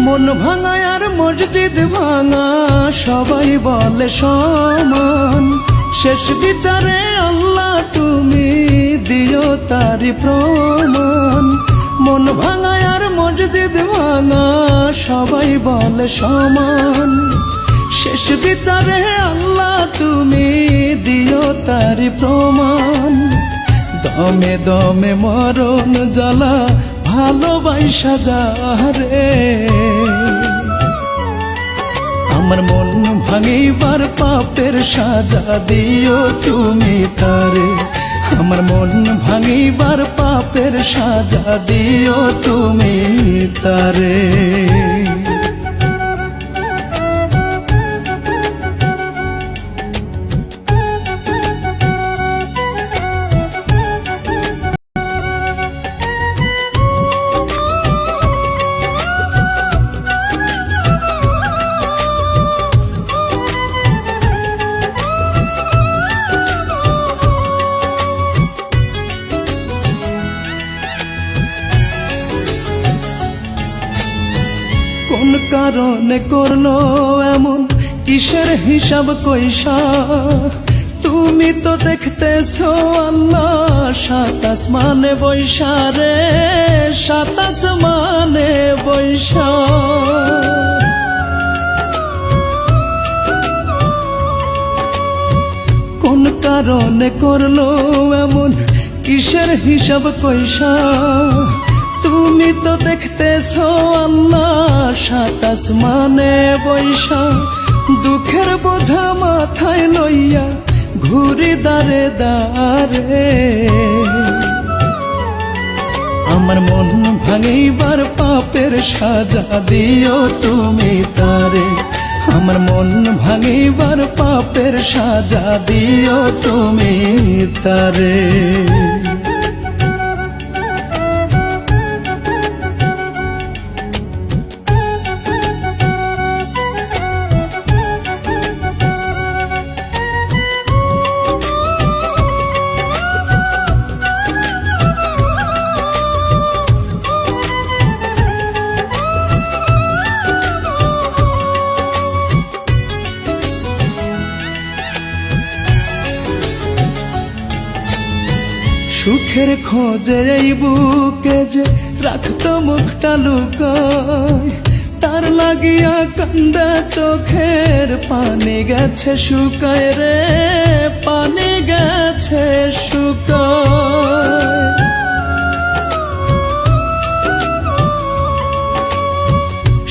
মন ভাঙা আর মসজিদ ভাঙা সবাই বলে সমান, শেষ বিচারে আল্লাহ তুমি দিও তারি প্রমাণ। মন ভাঙা আর মসজিদ ভাঙা সবাই বলে সমান, শেষ বিচারে আল্লাহ তুমি দিও তারি প্রমাণ। দমে দমে মরণ জ্বালা ভালোবাসা যারে, আমার মন ভাঙিবার পাপের সাজা দিও তুমি তারে। আমার মন ভাঙিবার পাপের সাজা দিও তুমি তারে। কোন কারণে করলো এমন, কিসের হিসাব কইসা? তুমি তো দেখতেছো আল্লাহ সাত আসমানে বৈশা রে, সাত আসমানে বৈশা। কোন কারণে করলো এমন, কিসের হিসাব কইসা? তুমি তো দেখতেছো আল্লাহ সাত আসমানে বৈশা। দুঃখের বোঝা মাথায় লইয়া ঘুরি দারে দারে, আমার মন ভাঙিবার পাপের সাজা দিও তুমি তারে। আমার মন ভাঙিবার পাপের সাজা দিও তুমি তারে। সুখের খোঁজে এই বুকে যে রাখতো মুখটা লুকায়, তার লাগিয়া কান্দা চোখের পানি গেছে শুকায় রে, পানি গেছে শুকায়।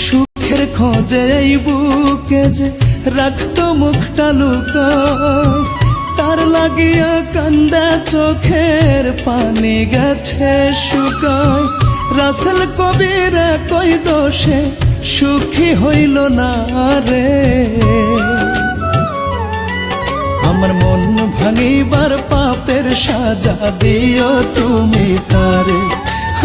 সুখের খোঁজে এই বুকে যে রাখতো মুখটা লুকায়, তার লাগিয়া কান্দা চোখের পানি গেছে শুকায়। রাসেল কবির কই দোষে সুখী হইল না রে, আমার মন ভাঙিবার পাপের সাজা দিও তুমি তারে।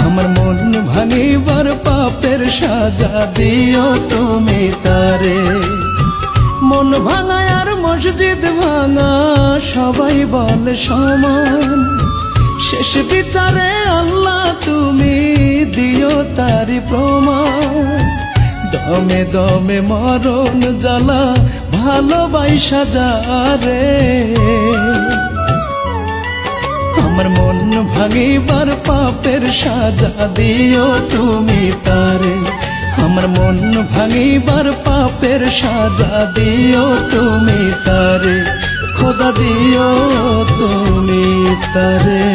আমার মন ভাঙিবার পাপের সাজা দিও তুমি তারে। মন ভাঙা আর মসজিদ ভাঙা সবাই বলে সমান, শেষ বিচারে আল্লাহ তুমি দিও তারি প্রমাণ। দমে দমে মরণ জ্বালা ভালোবাসা যারে, আমার মন ভাঙিবার পাপের সাজা দিও তুমি তারে। আমার মন ভাঙিবার পাপের সাজা দিও তুমি তারে, খোদা দিও তুমি তারে।